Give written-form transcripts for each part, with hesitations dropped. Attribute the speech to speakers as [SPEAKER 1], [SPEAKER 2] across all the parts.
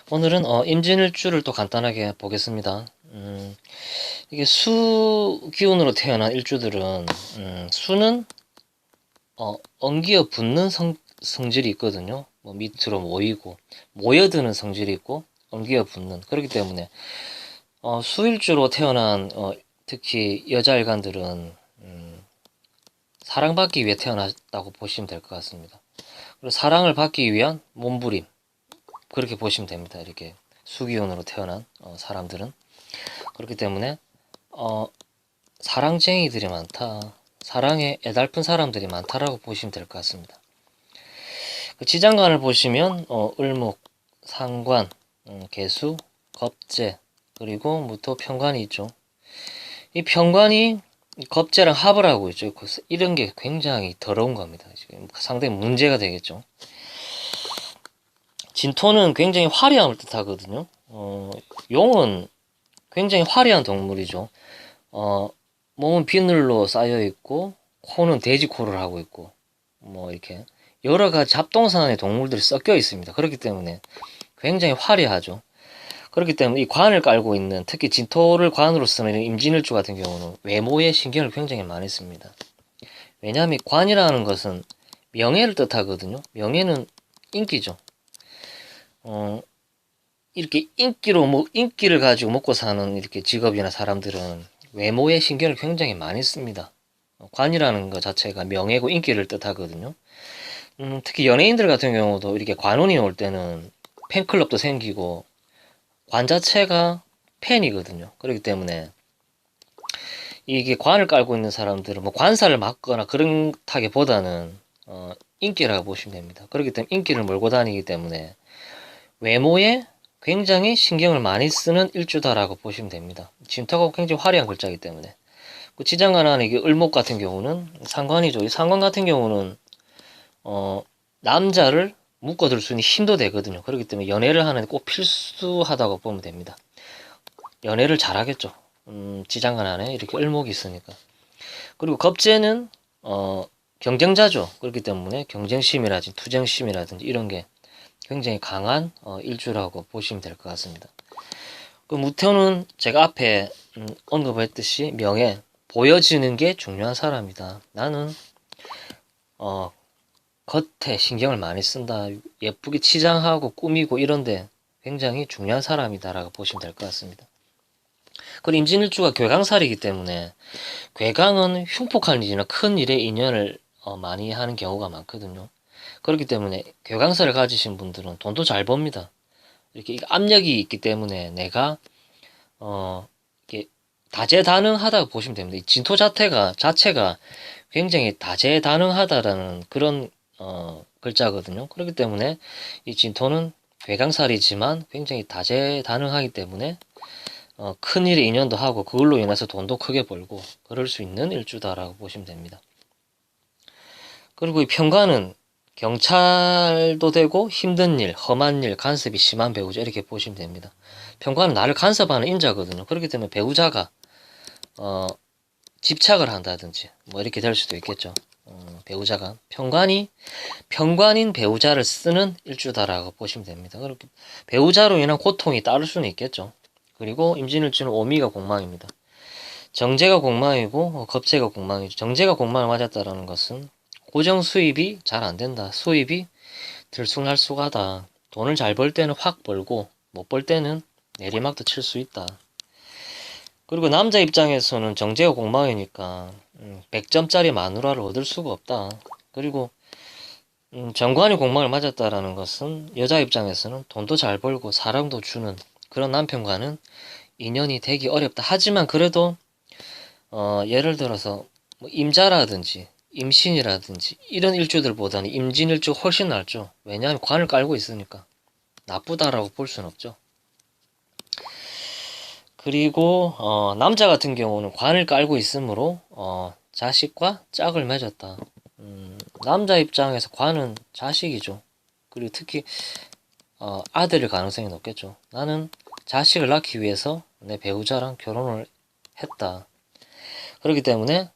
[SPEAKER 1] 오늘은 임진일주를 또 간단하게 보겠습니다. 이게 수 기운으로 태어난 일주들은 수는 엉기어 붙는 성질이 있거든요. 뭐 밑으로 모이고 모여드는 성질이 있고 엉기어 붙는, 그렇기 때문에 수일주로 태어난 특히 여자 일간들은 사랑받기 위해 태어났다고 보시면 될 것 같습니다. 그리고 사랑을 받기 위한 몸부림, 그렇게 보시면 됩니다. 이렇게 수기운으로 태어난 사람들은. 그렇기 때문에 사랑쟁이들이 많다, 사랑에 애달픈 사람들이 많다라고 보시면 될 것 같습니다. 그 지장간을 보시면 을목, 상관, 계수, 겁재, 그리고 무토, 편관이 있죠. 이 편관이 겁재랑 합을 하고 있죠. 그래서 이런 게 굉장히 더러운 겁니다. 지금 상당히 문제가 되겠죠. 진토는 굉장히 화려함을 뜻하거든요. 용은 굉장히 화려한 동물이죠. 몸은 비늘로 쌓여 있고 코는 돼지 코를 하고 있고 뭐 이렇게 여러 가지 잡동사나의 동물들이 섞여 있습니다. 그렇기 때문에 굉장히 화려하죠. 그렇기 때문에 이 관을 깔고 있는, 특히 진토를 관으로 쓰는 임진일주 같은 경우는 외모에 신경을 굉장히 많이 씁니다. 왜냐하면 관이라는 것은 명예를 뜻하거든요. 명예는 인기죠. 이렇게 인기를 가지고 먹고 사는 이렇게 직업이나 사람들은 외모에 신경을 굉장히 많이 씁니다. 관이라는 것 자체가 명예고 인기를 뜻하거든요. 특히 연예인들 같은 경우도 이렇게 관운이 올 때는 팬클럽도 생기고 관 자체가 팬이거든요. 그렇기 때문에 이게 관을 깔고 있는 사람들은 뭐 관사를 맡거나 그렇다기보다는 인기라고 보시면 됩니다. 그렇기 때문에 인기를 몰고 다니기 때문에 외모에 굉장히 신경을 많이 쓰는 일주다라고 보시면 됩니다. 진토가 굉장히 화려한 글자이기 때문에. 그 지장간하는 이게 을목 같은 경우는 상관이죠. 이 상관 같은 경우는 남자를 묶어둘 수 있는 힘도 되거든요. 그렇기 때문에 연애를 하는데 꼭 필수하다고 보면 됩니다. 연애를 잘하겠죠. 지장간 안에 이렇게 을목이 있으니까. 그리고 겁재는 경쟁자죠. 그렇기 때문에 경쟁심이라든지 투쟁심이라든지 이런 게 굉장히 강한 일주라고 보시면 될 것 같습니다. 그 무토는 제가 앞에 언급했듯이 명예, 보여지는 게 중요한 사람이다. 나는 겉에 신경을 많이 쓴다. 예쁘게 치장하고 꾸미고 이런데 굉장히 중요한 사람이다라고 보시면 될 것 같습니다. 그리고 임진일주가 괴강살이기 때문에 괴강은 흉폭한 일이나 큰 일에 인연을 많이 하는 경우가 많거든요. 그렇기 때문에 괴강살을 가지신 분들은 돈도 잘 법니다. 이렇게 압력이 있기 때문에 내가 이렇게 다재다능하다고 보시면 됩니다. 이 진토 자체가 굉장히 다재다능하다라는 그런 글자거든요. 그렇기 때문에 이 진토는 괴강살이지만 굉장히 다재다능하기 때문에 큰 일에 인연도 하고 그걸로 인해서 돈도 크게 벌고 그럴 수 있는 일주다라고 보시면 됩니다. 그리고 이 편관은 경찰도 되고 힘든 일, 험한 일, 간섭이 심한 배우자 이렇게 보시면 됩니다. 편관은 나를 간섭하는 인자거든요. 그렇기 때문에 배우자가 집착을 한다든지 뭐 이렇게 될 수도 있겠죠. 배우자가 편관인 배우자를 쓰는 일주다라고 보시면 됩니다. 그렇게 배우자로 인한 고통이 따를 수는 있겠죠. 그리고 임진일주는 오미가 공망입니다. 정제가 공망이고 겁재가 공망이죠. 정제가 공망을 맞았다라는 것은 고정 수입이 잘 안 된다. 수입이 들쑥날쑥하다. 돈을 잘 벌 때는 확 벌고 못 벌 때는 내리막도 칠 수 있다. 그리고 남자 입장에서는 정제가 공망이니까 100점짜리 마누라를 얻을 수가 없다. 그리고 정관이 공망을 맞았다라는 것은 여자 입장에서는 돈도 잘 벌고 사랑도 주는 그런 남편과는 인연이 되기 어렵다. 하지만 그래도 예를 들어서 뭐 임자라든지 임신이라든지 이런 일주들보다는 임진일주가 훨씬 낫죠. 왜냐하면 관을 깔고 있으니까 나쁘다라고 볼 수는 없죠. 그리고 남자 같은 경우는 관을 깔고 있으므로 자식과 짝을 맺었다. 남자 입장에서 관은 자식이죠. 그리고 특히 아들일 가능성이 높겠죠. 나는 자식을 낳기 위해서 내 배우자랑 결혼을 했다. 그렇기 때문에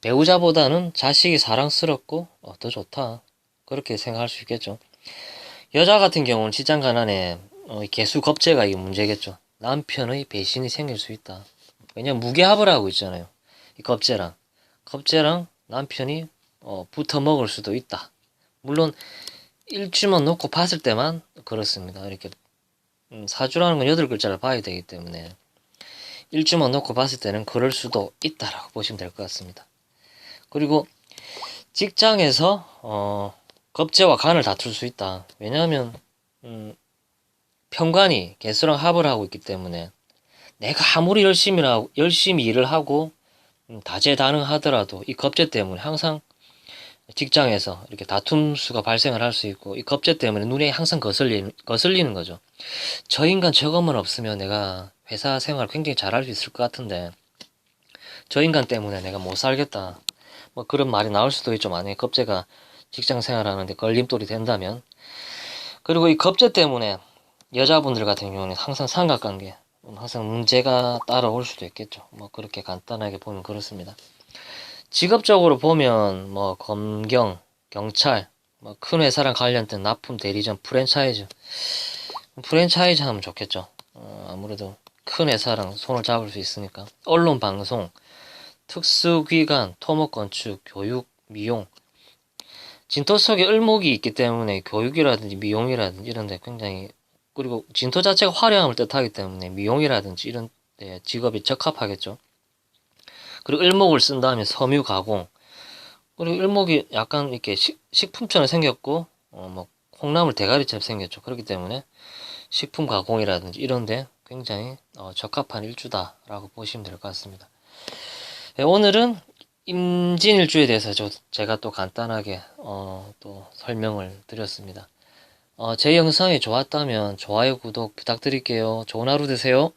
[SPEAKER 1] 배우자보다는 자식이 사랑스럽고 더 좋다. 그렇게 생각할 수 있겠죠. 여자 같은 경우는 지장간 안에 이 개수 겁재가 이게 문제겠죠. 남편의 배신이 생길 수 있다. 왜냐면 무게합을 하고 있잖아요. 이 겁재랑 남편이 붙어 먹을 수도 있다. 물론 일주만 놓고 봤을 때만 그렇습니다. 이렇게 사주라는 건 8글자를 봐야 되기 때문에 일주만 놓고 봤을 때는 그럴 수도 있다라고 보시면 될 것 같습니다. 그리고 직장에서 겁재와 간을 다툴 수 있다. 왜냐하면 편관이 개수랑 합을 하고 있기 때문에 내가 아무리 열심히 일을 하고 다재다능하더라도 이 겁재 때문에 항상 직장에서 이렇게 다툼수가 발생을 할 수 있고, 이 겁재 때문에 눈에 항상 거슬리는 거죠. 저 인간 저것만 없으면 내가 회사 생활 굉장히 잘할 수 있을 것 같은데 저 인간 때문에 내가 못 살겠다, 뭐 그런 말이 나올 수도 있죠. 만약에 겁재가 직장 생활하는데 걸림돌이 된다면. 그리고 이 겁재 때문에 여자분들 같은 경우는 항상 삼각관계, 항상 문제가 따라올 수도 있겠죠. 뭐 그렇게 간단하게 보면 그렇습니다. 직업적으로 보면 뭐 검경, 경찰, 뭐 큰 회사랑 관련된 납품, 대리점, 프랜차이즈 하면 좋겠죠. 아무래도 큰 회사랑 손을 잡을 수 있으니까. 언론, 방송, 특수기관, 토목건축, 교육, 미용. 진토 속에 을목이 있기 때문에 교육이라든지 미용이라든지 이런 데 굉장히, 그리고 진토 자체가 화려함을 뜻하기 때문에 미용이라든지 이런 데 직업이 적합하겠죠. 그리고 을목을 쓴 다음에 섬유 가공. 그리고 을목이 약간 이렇게 식품처럼 생겼고, 뭐 콩나물 대가리처럼 생겼죠. 그렇기 때문에 식품 가공이라든지 이런데 굉장히 적합한 일주다라고 보시면 될 것 같습니다. 네, 오늘은 임진일주에 대해서 제가 또 간단하게 또 설명을 드렸습니다. 제 영상이 좋았다면 좋아요, 구독 부탁드릴게요. 좋은 하루 되세요.